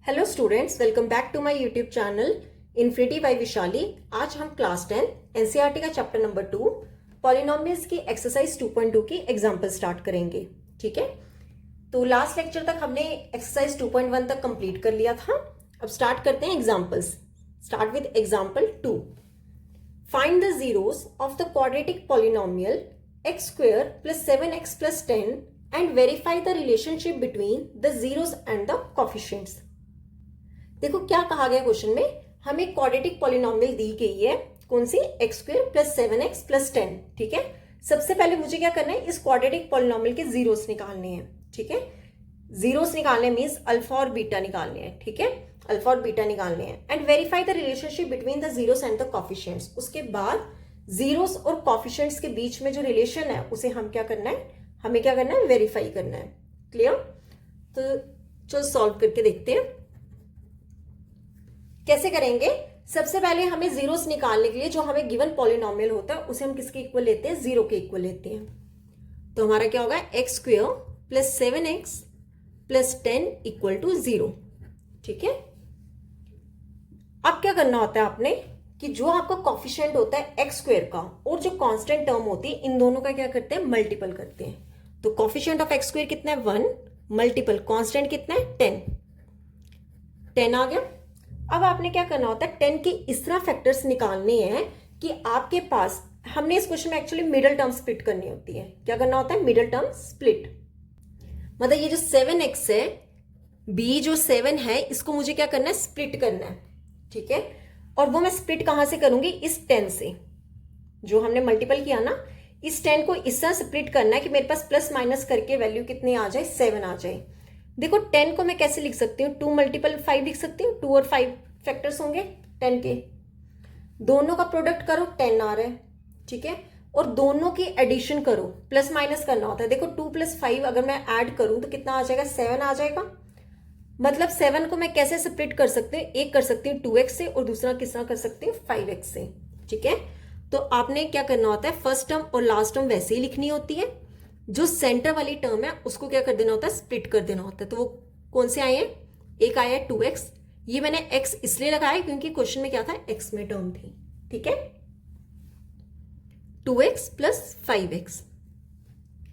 Hello students, welcome back to my YouTube channel infinity by Vishali. आज हम class 10 NCERT का chapter number 2 polynomials की exercise 2.2 की example start करेंगे। ठीक है, तो लास्ट लेक्चर तक हमने एक्सरसाइज 2.1 तक कंप्लीट कर लिया था। अब स्टार्ट करते हैं examples. Start with example 2। Find the zeros of the quadratic polynomial x square plus 7x plus 10 and verify the relationship between the zeros and the coefficients। देखो क्या कहा गया क्वेश्चन में, हमें क्वाड्रेटिक पॉलिनोमियल दी गई है। कौन सी? X square plus 7x plus 10। ठीक है, सबसे पहले मुझे क्या करना है, इस क्वाड्रेटिक पॉलिनोमियल के जीरोस निकालने हैं। ठीक है, जीरोस निकालने मीन्स अल्फा और बीटा निकालने हैं। ठीक है, अल्फा और बीटा निकालने हैं। And verify the relationship between the zeros and the coefficients. उसके बाद जीरोस और कॉफिशिएंट्स के बीच में जो रिलेशन है उसे हम क्या करना है, हमें क्या करना है, वेरीफाई करना है। क्लियर? तो चलो सॉल्व करके देखते हैं कैसे करेंगे। सबसे पहले हमें जीरोस निकालने के लिए जो हमें गिवन पॉलिनोमियल होता है उसे हम किसके इक्वल लेते हैं, जीरो के इक्वल लेते हैं। तो हमारा क्या होगा, x square plus 7x plus 10 equal to 0। ठीक है, अब क्या करना होता है आपने कि जो आपका कॉफिशिएंट होता है एक्स स्क्वायर का और जो कांस्टेंट टर्म होती है इन दोनों का क्या करते हैं, मल्टीपल करते हैं। तो कॉफिशिएंट ऑफ एक्स स्क्वायर कितना है, 1, मल्टीपल कांस्टेंट कितना है, 10 आ गया। अब आपने क्या करना होता है, 10 के इस तरह फैक्टर्स निकालने हैं कि आपके पास, हमने इस क्वेश्चन में एक्चुअली मिडल टर्म स्प्लिट करनी होती है। क्या करना होता है, मिडल टर्म स्प्लिट। मतलब ये जो 7x है, b जो 7 है, इसको मुझे क्या करना है, स्प्लिट करना है। ठीक है, और वो मैं स्प्लिट कहां से करूंगी, इस 10 से जो हमने मल्टीपल किया ना, इस 10 को इस तरह स्प्लिट करना है कि मेरे पास प्लस माइनस करके वैल्यू कितनी आ जाए, 7 आ जाए। देखो 10 को मैं कैसे लिख सकती हूँ, 2 मल्टीपल 5 लिख सकती हूँ। 2 और 5 फैक्टर्स होंगे 10 के, दोनों का प्रोडक्ट करो 10 आ रहा है। ठीक है, और दोनों की एडिशन करो, प्लस माइनस करना होता है। देखो 2 प्लस 5 अगर मैं ऐड करूं तो कितना आ जाएगा, 7 आ जाएगा। मतलब 7 को मैं कैसे सेपरेट कर सकती हूँ, एक कर सकती हूँ 2x से और दूसरा किस तरह कर सकती हूँ, 5x से। ठीक है, तो आपने क्या करना होता है, फर्स्ट टर्म और लास्ट टर्म वैसे ही लिखनी होती है। जो सेंटर वाली टर्म है उसको क्या कर देना होता है, स्प्लिट कर देना होता है। तो वो कौन से आए हैं, एक आया है 2x, ये मैंने x इसलिए लगाया क्योंकि क्वेश्चन में क्या था, x में टर्म थी। ठीक है, 2x प्लस 5x।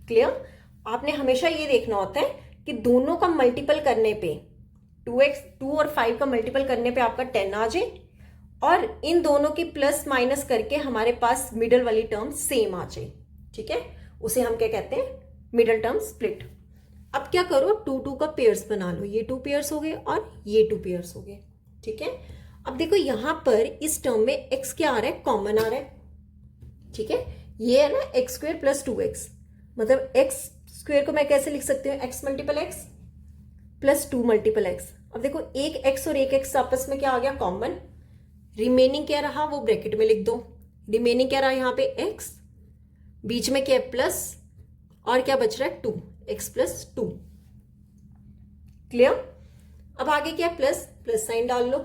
क्लियर? आपने हमेशा ये देखना होता है कि दोनों का मल्टीपल करने पे 2 और 5 का मल्टीपल करने पे आपका 10 आ जाए और इन दोनों की प्लस माइनस करके हमारे पास मिडल वाली टर्म सेम आ जाए। ठीक है, उसे हम क्या कहते हैं, मिडल टर्म स्प्लिट। अब क्या करो, 2 का पेयर्स बना लो। ये 2 पेयर्स हो गए और ये 2 पेयर्स हो गए। ठीक है, अब देखो यहां पर इस टर्म में x क्या आ रहा है, कॉमन आ रहा है। ठीक है, ये है ना एक्स स्क्वायर प्लस 2x, मतलब एक्स स्क्वायर को मैं कैसे लिख सकती हूँ, x multiple x plus 2 multiple x। अब देखो एक x और एक x आपस में क्या आ गया, कॉमन। रिमेनिंग क्या रहा वो ब्रैकेट में लिख दो। रिमेनिंग क्या रहा यहाँ पे, x, बीच में क्या है, प्लस, और क्या बच रहा है, 2, x प्लस 2। क्लियर? अब आगे क्या, प्लस प्लस साइन डाल लो।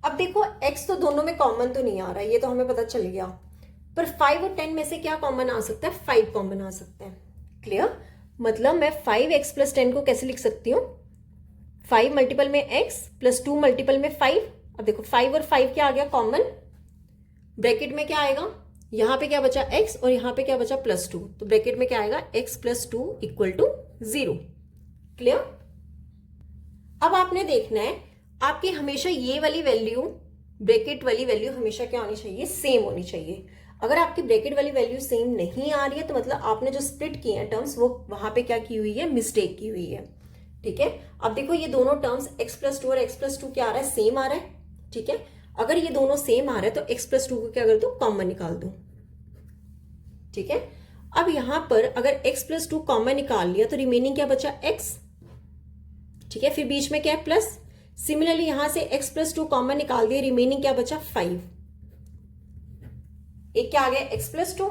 अब देखो x तो दोनों में कॉमन तो नहीं आ रहा है, ये तो हमें पता चल गया, पर 5 और 10 में से क्या कॉमन आ सकता है, 5 कॉमन आ सकता है। क्लियर? मतलब मैं 5x प्लस 10 को कैसे लिख सकती हूँ, 5 मल्टीपल में x प्लस 2 मल्टीपल में 5। अब देखो 5 और 5 क्या आ गया, कॉमन। ब्रैकेट में क्या आएगा, यहां पे क्या बचा, x, और यहां पे क्या बचा, प्लस 2। तो ब्रैकेट में क्या आएगा, x plus 2 equal to 0। Clear? अब आपने देखना है आपकी हमेशा ये वाली वैल्यू, ब्रैकेट वाली वैल्यू हमेशा क्या होनी चाहिए, सेम होनी चाहिए। अगर आपकी ब्रैकेट वाली वैल्यू सेम नहीं आ रही है तो मतलब आपने जो स्प्लिट किए हैं टर्म्स, वो वहां पे क्या की हुई है, मिस्टेक की हुई है। ठीक है, अब देखो ये दोनों टर्म्स x प्लस 2 और x प्लस 2 क्या आ रहा है, सेम आ रहा है। ठीक है, अगर ये दोनों सेम आ रहा है तो x प्लस 2 को क्या कर दो, कॉमन निकाल दो। ठीक है, अब यहां पर अगर x प्लस 2 कॉमन निकाल लिया तो रिमेनिंग क्या बचा, x। ठीक है, फिर बीच में क्या है, प्लस। सिमिलरली यहां से x प्लस 2 कॉमन निकाल दिया, रिमेनिंग क्या बचा, 5। एक क्या आ गया, x प्लस 2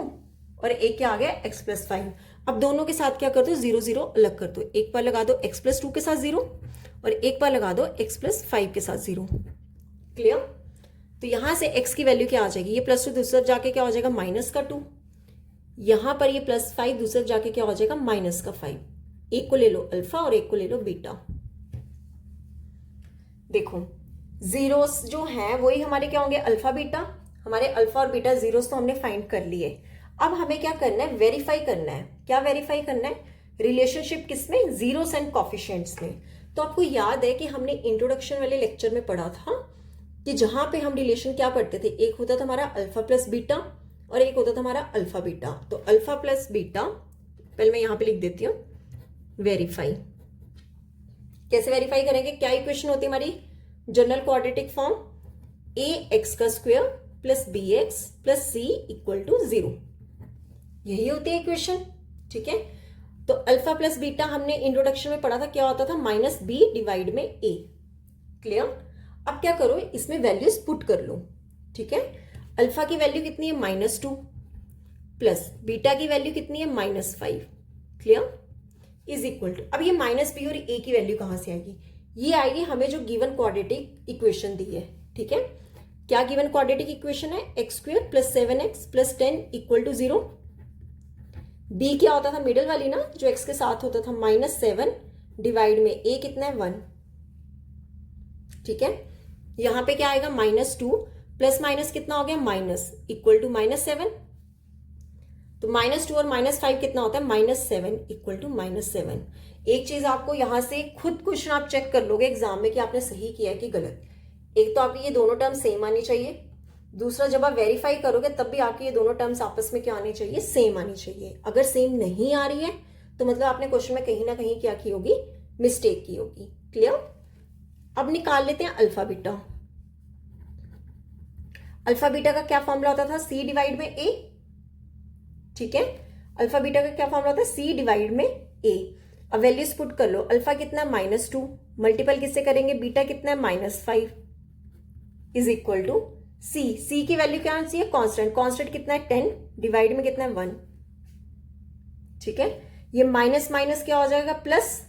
और एक क्या आ गया, x प्लस 5। अब दोनों के साथ क्या कर दो, 0 0 अलग कर दो। एक बार लगा दो x प्लस 2 के साथ 0 और एक बार लगा दो x प्लस 5 के साथ 0। क्लियर? तो यहां से x की वैल्यू क्या आ जाएगी, ये प्लस 2 दूसरी तरफ जाके क्या हो जाएगा, माइनस का 2। यहां पर ये प्लस 5 दूसरी तरफ जाके क्या हो जाएगा, माइनस का 5। एक को ले लो अल्फा और एक को ले लो बीटा। देखो जीरोस जो हैं वही हमारे क्या होंगे, अल्फा बीटा। हमारे अल्फा और बीटा जीरोस तो हमने फाइंड कर लिए। अब हमें क्या करना है, वेरीफाई करना है। क्या वेरीफाई करना है, रिलेशनशिप किसमें, जीरोस एंड कॉफिशिएंट्स में। तो आपको याद है कि हमने इंट्रोडक्शन वाले लेक्चर में पढ़ा था कि जहां पे हम रिलेशन क्या पढ़ते थे, एक होता था हमारा अल्फा प्लस बीटा और एक होता था हमारा अल्फा बीटा। तो अल्फा प्लस बीटा, पहले मैं यहां पे लिख देती हूं, वेरीफाई। कैसे वेरीफाई करेंगे, क्या इक्वेशन होती है हमारी, general quadratic form, a x का square plus b x plus c equal to 0, यही होती है इक्वेशन। ठीक है, तो अल्फा प्लस बीटा हमने इंट्रोडक्शन में पढ़ा था, क्या होता था, माइनस बी डिवाइड में ए। क्लियर। अब क्या करो, इसमें वैल्यूज पुट कर लो। ठीक है, अल्फा की वैल्यू कितनी है, -2 प्लस बीटा की वैल्यू कितनी है, -5। क्लियर, इज इक्वल टू, अब ये माइनस बी और ए की वैल्यू कहां से आएगी, ये आएगी हमें जो गिवन क्वाड्रेटिक इक्वेशन दी है। ठीक है, क्या गिवन क्वाड्रेटिक इक्वेशन है, x square plus 7x plus 10 equal to 0। B क्या होता था, मिडल वाली ना, जो एक्स के साथ होता था, -7 डिवाइड में ए कितना है, 1। ठीक है, यहां पे क्या आएगा, -2 प्लस माइनस कितना हो गया, माइनस इक्वल टू -7। तो -2 और -5 कितना होता है, -7 इक्वल टू -7। एक चीज आपको यहां से खुद क्वेश्चन आप चेक कर लोगे एग्जाम में कि आपने सही किया है कि गलत। एक तो आपकी ये दोनों टर्म सेम आनी चाहिए, दूसरा जब आप वेरीफाई करोगे तब भी आपकी ये दोनों टर्म्स आपस में क्या आनी चाहिए, सेम आनी चाहिए। अगर सेम नहीं आ रही है तो मतलब आपने क्वेश्चन में कहीं ना कहीं क्या की होगी, मिस्टेक की होगी। क्लियर। अब निकाल लेते हैं अल्फा बीटा। अल्फा बीटा का क्या फॉर्मूला होता था, सी डिवाइड में ए। ठीक है, अल्फा बीटा का क्या फॉर्मूला होता है, सी डिवाइड में ए। अब वैल्यूज पुट कर लो, अल्फा कितना है, -2 मल्टीपल किससे करेंगे, बीटा कितना है, -5 इज इक्वल टू सी। सी की वैल्यू क्या आनी चाहिए, कांस्टेंट। कांस्टेंट कितना है, 10 डिवाइड में कितना है, 1। ठीक है, ये माइनस माइनस क्या हो जाएगा, प्लस,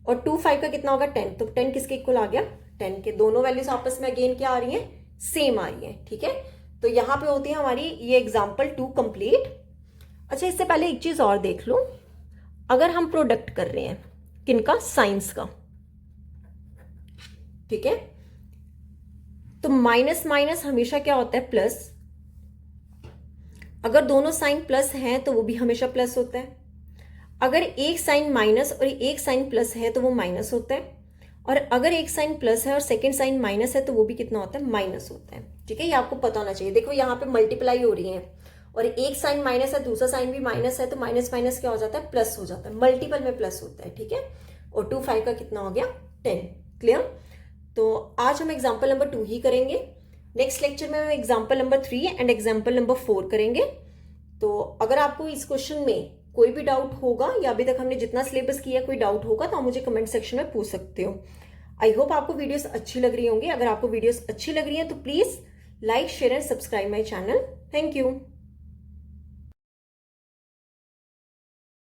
और 2 5 का कितना होगा, 10। तो 10 किसके इक्वल आ गया, 10 के। दोनों वैल्यूज आपस में अगेन क्या आ रही है, सेम आ रही है। ठीक है, तो यहां पे होती है हमारी ये एग्जाम्पल 2 कंप्लीट। अच्छा, इससे पहले एक चीज और देख लो, अगर हम प्रोडक्ट कर रहे हैं किनका, साइंस का। ठीक है, तो माइनस माइनस हमेशा क्या होता है, प्लस। अगर दोनों साइन प्लस हैं तो वो भी हमेशा प्लस होता है। अगर एक साइन माइनस और एक साइन प्लस है तो वो माइनस होता है। और अगर एक साइन प्लस है और सेकंड साइन माइनस है तो वो भी कितना होता है, माइनस होता है। ठीक है, ये आपको पता होना चाहिए। देखो यहाँ पे मल्टीप्लाई हो रही है और एक साइन माइनस है, दूसरा साइन भी माइनस है, तो माइनस माइनस क्या हो जाता है, प्लस हो जाता है। मल्टीपल में प्लस होता है। ठीक है, और 2 5 का कितना हो गया, 10। क्लियर। तो आज हम एग्जाम्पल नंबर 2 ही करेंगे। नेक्स्ट लेक्चर में हम example number 3 and example number 4 करेंगे। तो अगर आपको इस क्वेश्चन में कोई भी डाउट होगा या अभी तक हमने जितना सिलेबस किया कोई डाउट होगा तो आप मुझे कमेंट सेक्शन में पूछ सकते हो। आई होप आपको वीडियोस अच्छी लग रही होंगी। अगर आपको वीडियोस अच्छी लग रही है तो please like share and subscribe my channel. Thank you.